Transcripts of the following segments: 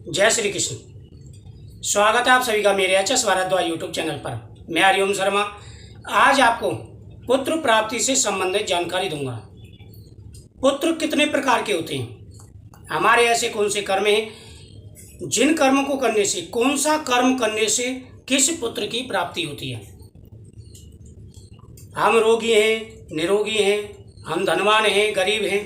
जय श्री कृष्ण। स्वागत है आप सभी का मेरे एचएस भारद्वाज यूट्यूब चैनल पर। मैं हरिओम शर्मा आज आपको पुत्र प्राप्ति से संबंधित जानकारी दूंगा। पुत्र कितने प्रकार के होते हैं, हमारे ऐसे कौन से कर्म हैं जिन कर्मों को करने से, कौन सा कर्म करने से किस पुत्र की प्राप्ति होती है। हम रोगी हैं, निरोगी हैं, हम धनवान हैं, गरीब हैं,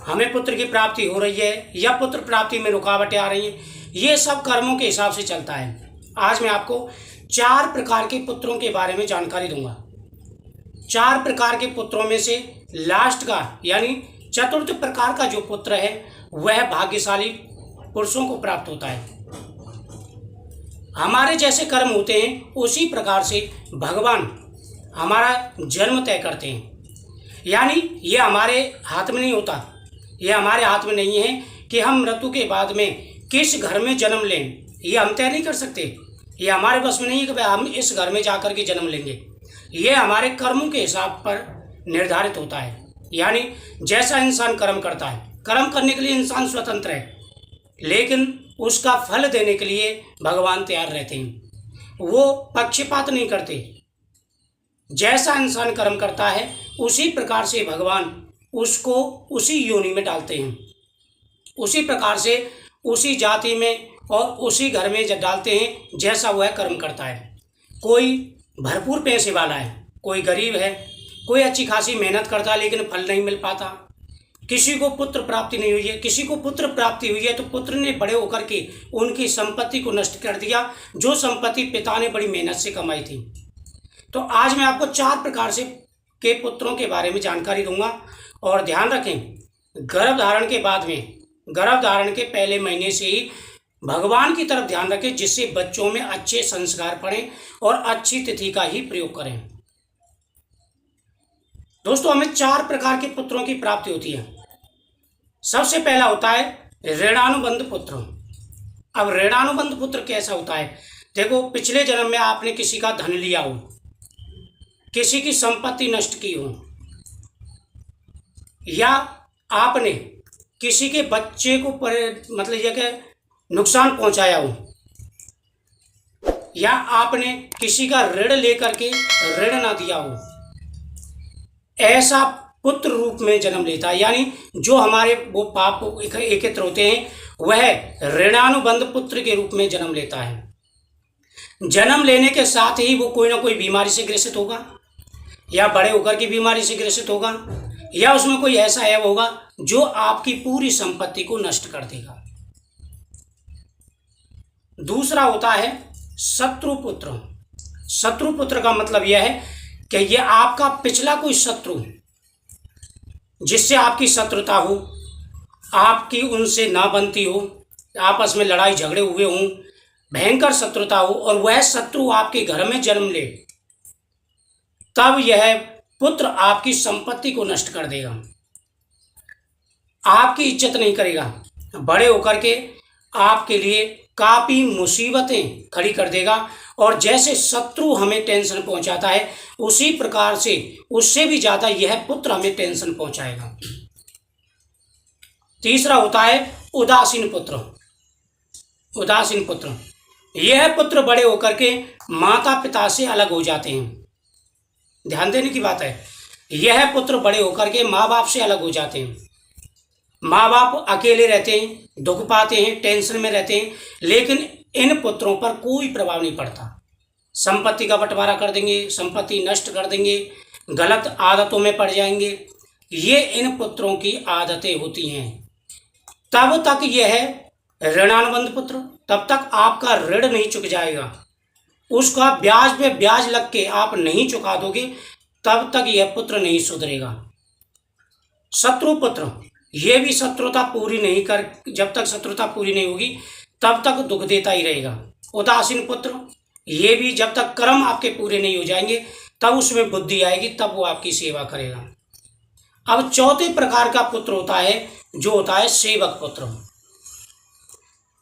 हमें पुत्र की प्राप्ति हो रही है या पुत्र प्राप्ति में रुकावटें आ रही हैं, ये सब कर्मों के हिसाब से चलता है। आज मैं आपको 4 प्रकार के पुत्रों के बारे में जानकारी दूंगा। 4 प्रकार के पुत्रों में से लास्ट का यानी चतुर्थ प्रकार का जो पुत्र है वह भाग्यशाली पुरुषों को प्राप्त होता है। हमारे जैसे कर्म होते हैं उसी प्रकार से भगवान हमारा जन्म तय करते हैं। यानी ये हमारे हाथ में नहीं होता, ये हमारे हाथ में नहीं है कि हम मृत्यु के बाद में किस घर में जन्म लें, ये हम तय नहीं कर सकते। ये हमारे बस में नहीं है कि भाई हम इस घर में जाकर के जन्म लेंगे। ये हमारे कर्मों के हिसाब पर निर्धारित होता है। यानी जैसा इंसान कर्म करता है, कर्म करने के लिए इंसान स्वतंत्र है, लेकिन उसका फल देने के लिए भगवान तैयार रहते हैं। वो पक्षपात नहीं करते। जैसा इंसान कर्म करता है उसी प्रकार से भगवान उसको उसी योनि में डालते हैं, उसी प्रकार से उसी जाति में और उसी घर में जब डालते हैं जैसा वह कर्म करता है। कोई भरपूर पैसे वाला है, कोई गरीब है, कोई अच्छी खासी मेहनत करता है लेकिन फल नहीं मिल पाता। किसी को पुत्र प्राप्ति नहीं हुई है, किसी को पुत्र प्राप्ति हुई है तो पुत्र ने बड़े होकर के उनकी संपत्ति को नष्ट कर दिया, जो संपत्ति पिता ने बड़ी मेहनत से कमाई थी। तो आज मैं आपको 4 प्रकार से के पुत्रों के बारे में जानकारी दूंगा। और ध्यान रखें, गर्भ धारण के बाद में, गर्भ धारण के पहले महीने से ही भगवान की तरफ ध्यान रखें, जिससे बच्चों में अच्छे संस्कार पड़ें और अच्छी तिथि का ही प्रयोग करें। दोस्तों, हमें 4 प्रकार के पुत्रों की प्राप्ति होती है। सबसे पहला होता है ऋणानुबंध पुत्र। अब ऋणानुबंध पुत्र कैसा होता है? देखो, पिछले जन्म में आपने किसी का धन लिया हो, किसी की संपत्ति नष्ट की हो, या आपने किसी के बच्चे को मतलब यह कि नुकसान पहुंचाया हो, या आपने किसी का ऋण लेकर के ऋण ना दिया हो, ऐसा पुत्र रूप में जन्म लेता है। यानी जो हमारे वो पाप एकत्र होते हैं वह ऋणानुबंध पुत्र के रूप में जन्म लेता है। जन्म लेने के साथ ही वो कोई ना कोई बीमारी से ग्रसित होगा, या बड़े होकर की बीमारी से ग्रसित होगा, या उसमें कोई ऐसा ऐब होगा जो आपकी पूरी संपत्ति को नष्ट कर देगा। दूसरा होता है शत्रु पुत्र। शत्रु पुत्र का मतलब यह है कि यह आपका पिछला कोई शत्रु जिससे आपकी शत्रुता हो, आपकी उनसे ना बनती हो, आपस में लड़ाई झगड़े हुए हों, भयंकर शत्रुता हो, और वह शत्रु आपके घर में जन्म ले, तब यह पुत्र आपकी संपत्ति को नष्ट कर देगा, आपकी इज्जत नहीं करेगा, बड़े होकर के आपके लिए काफ़ी मुसीबतें खड़ी कर देगा। और जैसे शत्रु हमें टेंशन पहुंचाता है उसी प्रकार से उससे भी ज़्यादा यह पुत्र हमें टेंशन पहुंचाएगा। तीसरा होता है उदासीन पुत्र। उदासीन पुत्र, यह पुत्र बड़े होकर के माता पिता से अलग हो जाते हैं। ध्यान देने की बात है, यह पुत्र बड़े होकर के माँ बाप से अलग हो जाते हैं। माँ बाप अकेले रहते हैं, दुख पाते हैं, टेंशन में रहते हैं, लेकिन इन पुत्रों पर कोई प्रभाव नहीं पड़ता। संपत्ति का बंटवारा कर देंगे, संपत्ति नष्ट कर देंगे, गलत आदतों में पड़ जाएंगे। ये इन पुत्रों की आदतें होती हैं। तब तक यह है ऋणानुबंध पुत्र, तब तक आपका ऋण नहीं चुक जाएगा, उसका ब्याज पे ब्याज लग के आप नहीं चुका दोगे, तब तक यह पुत्र नहीं सुधरेगा। शत्रु पुत्र, यह भी शत्रुता पूरी नहीं कर, जब तक शत्रुता पूरी नहीं होगी तब तक दुख देता ही रहेगा। उदासीन पुत्र, ये भी जब तक कर्म आपके पूरे नहीं हो जाएंगे तब उसमें बुद्धि आएगी, तब वो आपकी सेवा करेगा। अब चौथे प्रकार का पुत्र होता है जो होता है सेवक पुत्र।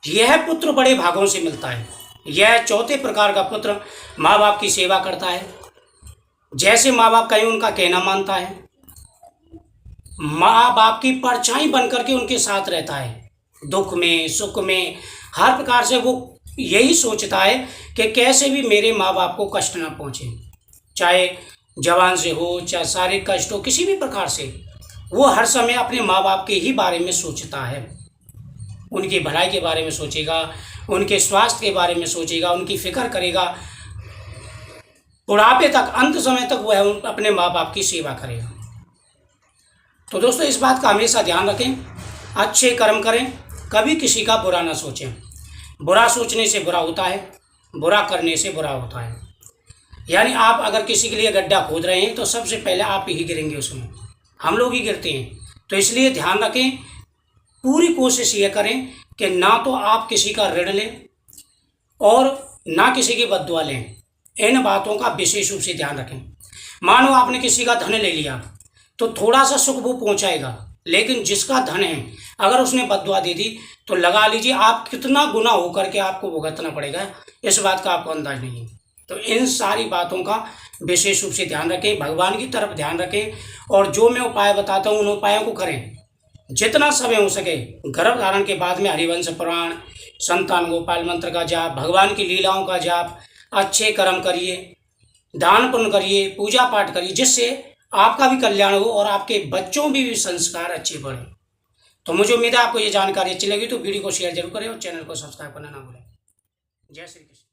यह पुत्र बड़े भागों से मिलता है। यह चौथे प्रकार का पुत्र माँ बाप की सेवा करता है, जैसे माँ बाप कहें उनका कहना मानता है, माँ बाप की परछाई बन करके उनके साथ रहता है, दुख में सुख में हर प्रकार से वो यही सोचता है कि कैसे भी मेरे माँ बाप को कष्ट ना पहुँचे, चाहे जवान से हो चाहे शारीरिक कष्ट हो, किसी भी प्रकार से वो हर समय अपने माँ बाप के ही बारे में सोचता है। उनकी भलाई के बारे में सोचेगा, उनके स्वास्थ्य के बारे में सोचेगा, उनकी फिक्र करेगा, बुढ़ापे तक अंत समय तक वह अपने माँ बाप की सेवा करेगा। तो दोस्तों इस बात का हमेशा ध्यान रखें, अच्छे कर्म करें, कभी किसी का बुरा ना सोचें। बुरा सोचने से बुरा होता है, बुरा करने से बुरा होता है। यानी आप अगर किसी के लिए गड्ढा खोद रहे हैं तो सबसे पहले आप ही गिरेंगे उसमें, हम लोग ही गिरते हैं। तो इसलिए ध्यान रखें, पूरी कोशिश ये करें कि ना तो आप किसी का ऋण लें और ना किसी की बद्दुआ लें। इन बातों का विशेष रूप से ध्यान रखें। मानो आपने किसी का धन ले लिया तो थोड़ा सा सुख वो पहुंचाएगा, लेकिन जिसका धन है अगर उसने बद्दुआ दे दी तो लगा लीजिए आप कितना गुना होकर के आपको भुगतना पड़ेगा, इस बात का आपको अंदाज नहीं है। तो इन सारी बातों का विशेष रूप से ध्यान रखें, भगवान की तरफ ध्यान रखें और जो मैं उपाय बताता हूँ उन उपायों को करें। जितना समय हो सके गर्भ धारण के बाद में हरिवंश पुराण, संतान गोपाल मंत्र का जाप, भगवान की लीलाओं का जाप, अच्छे कर्म करिए, दान पुण्य करिए, पूजा पाठ करिए, जिससे आपका भी कल्याण हो और आपके बच्चों भी संस्कार अच्छे बढ़े। तो मुझे उम्मीद है आपको ये जानकारी अच्छी लगी तो वीडियो को शेयर जरूर करें और चैनल को सब्सक्राइब करना ना भूलें। जय श्री कृष्ण।